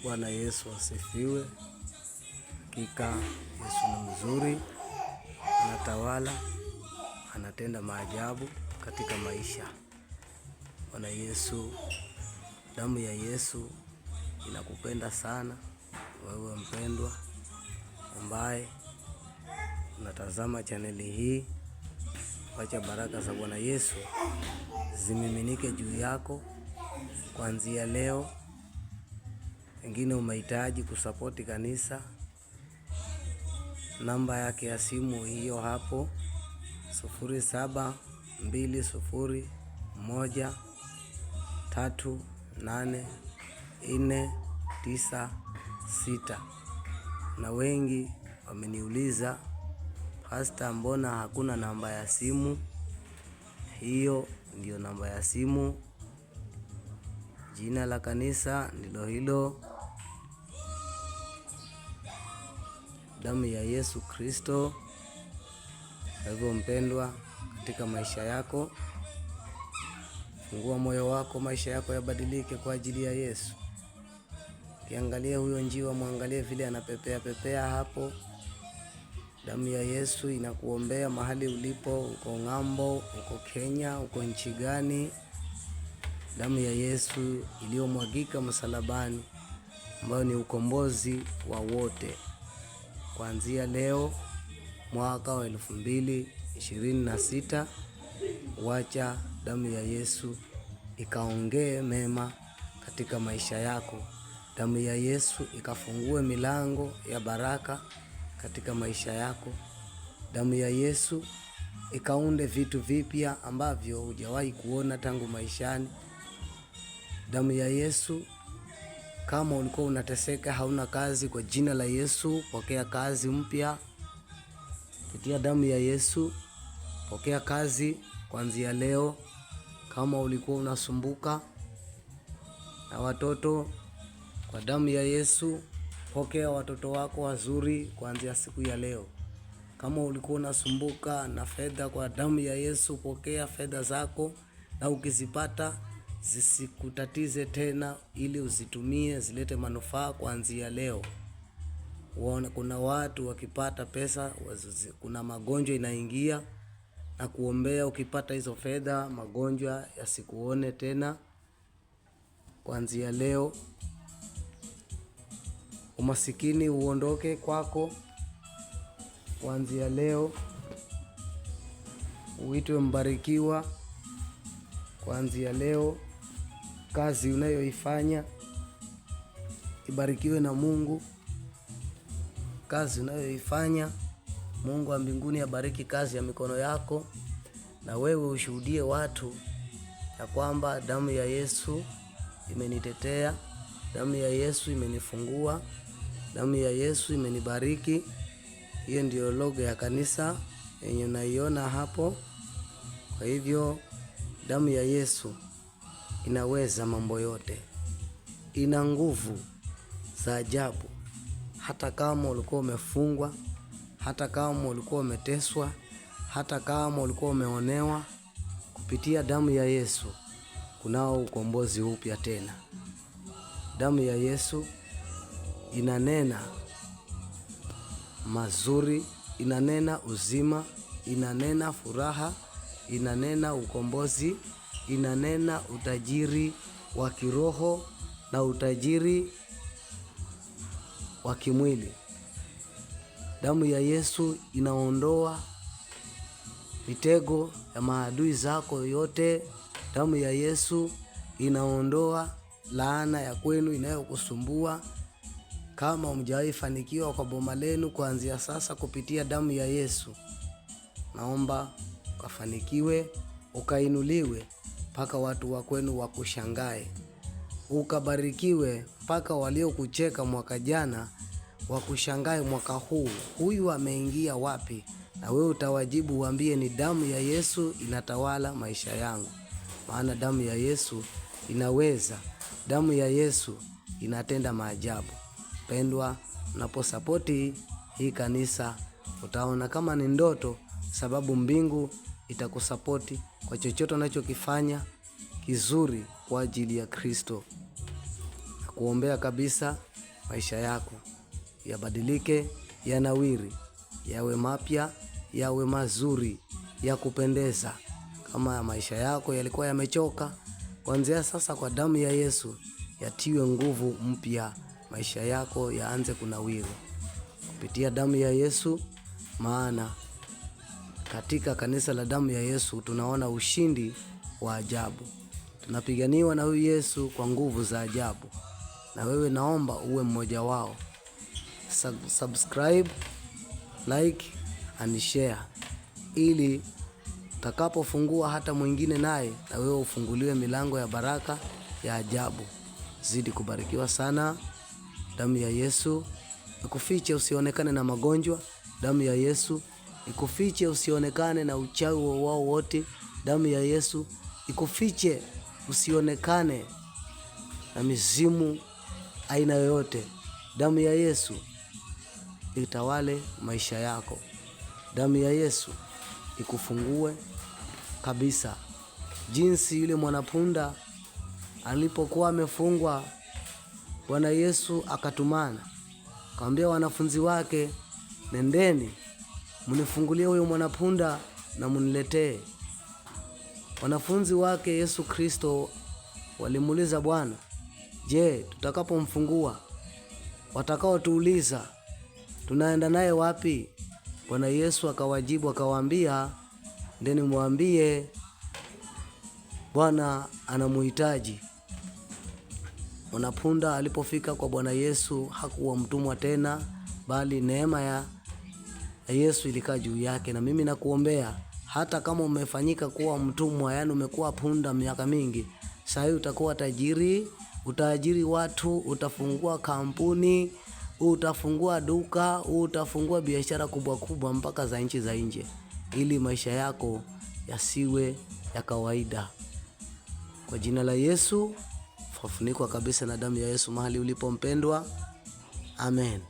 Bwana Yesu asifiwe. Hakika Yesu ni mzuri, anatawala, anatenda maajabu katika maisha. Bwana Yesu, damu ya Yesu inakupenda sana wewe mpendwa ambaye unatazama chaneli hii. Wacha baraka za Bwana Yesu zimiminike juu yako kuanzia leo. Wengine umehitaji kusapoti kanisa, namba yake ya simu hiyo hapo 0720138496. Na wengi wameniuliza, Pastor, mbona hakuna namba ya simu? Hiyo ndio namba ya simu. Jina la kanisa ndilo hilo, damu ya Yesu Kristo. Kwa hivyo mpendwa, katika maisha yako, fungua moyo wako, maisha yako yabadilike kwa ajili ya Yesu. Kiangalia huyo njiwa, muangalie vile anapepea hapo. Damu ya Yesu inakuombea mahali ulipo, uko ng'ambo, uko Kenya, uko nchi gani. Damu ya Yesu iliyomwagika msalabani, ambayo ni ukombozi wa wote. Kuanzia leo mwaka wa 2026, wacha damu ya Yesu ikaongee mema katika maisha yako. Damu ya Yesu ikafungue milango ya baraka katika maisha yako. Damu ya Yesu ikaunde vitu vipya ambavyo hujawahi kuona tangu maishani. Damu ya Yesu, kama ulikuwa unateseka hauna kazi, kwa jina la Yesu pokea kazi mpya. Kupitia damu ya Yesu pokea kazi kuanzia leo. Kama ulikuwa unasumbuka na watoto, kwa damu ya Yesu pokea watoto wako wazuri kuanzia siku ya leo. Kama ulikuwa unasumbuka na fedha, kwa damu ya Yesu pokea fedha zako, na ukizipata zisikutatize tena, ili uzitumie zilete manufaa kuanzia leo. Kuna watu wakipata pesa, kuna magonjwa inaingia, na kuombea ukipata hizo fedha, magonjwa yasikuone tena kuanzia leo. Umasikini uondoke kwako kuanzia leo. Uitwe mbarikiwa kuanzia leo. Kazi unayoifanya ibarikiwe na Mungu. Kazi unayoifanya, Mungu wa mbinguni abariki kazi ya mikono yako, na wewe ushuhudie watu ya kwamba damu ya Yesu imenitetea, damu ya Yesu imenifungua, damu ya Yesu imenibariki. Hiyo ndio logo ya kanisa yenye unaiona hapo. Kwa hivyo damu ya Yesu inaweza mambo yote, ina nguvu za ajabu. Hata kama ulikuwa umefungwa, hata kama ulikuwa umeteswa, hata kama ulikuwa umeonewa, kupitia damu ya Yesu kunao ukombozi upya tena. Damu ya Yesu inanena mazuri, inanena uzima, inanena furaha, inanena ukombozi, inanena utajiri wa kiroho na utajiri wa kimwili. Damu ya Yesu inaondoa mitego ya maadui zako yote. Damu ya Yesu inaondoa laana ya kwenu inayokusumbua. Kama humjawahi fanikiwa kwa boma lenu, kuanzia sasa kupitia damu ya Yesu, naomba ukafanikiwe, ukainuliwe mpaka watu wa kwenu wakushangae. Ukabarikiwe mpaka waliokucheka mwaka jana wakushangae mwaka huu, huyu ameingia wapi? Na wewe utawajibu, uambie ni damu ya Yesu inatawala maisha yangu. Maana damu ya Yesu inaweza, damu ya Yesu inatenda maajabu. Pendwa, unaposapoti hii kanisa utaona kama ni ndoto, sababu mbingu itakusapoti kwa chochote unachokifanya kizuri kwa ajili ya Kristo. Kuombea kabisa maisha yako yabadilike, yanawiri, yawe mapya, yawe mazuri, ya kupendeza. Kama maisha yako yalikuwa yamechoka, kuanzia sasa kwa damu ya Yesu yatiwe nguvu mpya, maisha yako yaanze kunawiri kupitia damu ya Yesu. Maana katika kanisa la damu ya Yesu tunaona ushindi wa ajabu. Tunapiganiwa na huyu Yesu kwa nguvu za ajabu. Na wewe naomba uwe mmoja wao. Subscribe, like and share, ili utakapofungua hata mwingine naye na wewe ufunguliwe milango ya baraka ya ajabu. Zidi kubarikiwa sana. Damu ya Yesu ikufiche usionekane na magonjwa. Damu ya Yesu ikufiche usionekane na uchawi wao wote. Damu ya Yesu ikufiche usionekane na mizimu aina yoyote. Damu ya Yesu itawale maisha yako. Damu ya Yesu ikufungue kabisa. Jinsi yule mwanapunda alipokuwa amefungwa, Bwana Yesu akatumana, akamwambia wanafunzi wake, nendeni mnifungulie huyo mwanapunda na mniletee. Wanafunzi wake Yesu Kristo walimuuliza Bwana, je, tutakapomfungua watakao tuuliza tunaenda naye wapi? Bwana Yesu akawajibu akawaambia, ndeni muambie Bwana anamuhitaji. Mwanapunda alipofika kwa Bwana Yesu hakuwa mtumwa tena, bali neema ya Yesu ilikaa juu yake. Na mimi nakuombea, hata kama umefanyika kuwa mtumwa, yani umekuwa punda miaka mingi, sasa utakuwa tajiri, utaajiri watu, utafungua kampuni, utafungua duka, utafungua biashara kubwa kubwa mpaka za nchi za nje, ili maisha yako yasiwe ya kawaida. Kwa jina la Yesu, funikwa kabisa na damu ya Yesu mahali ulipo mpendwa. Amen.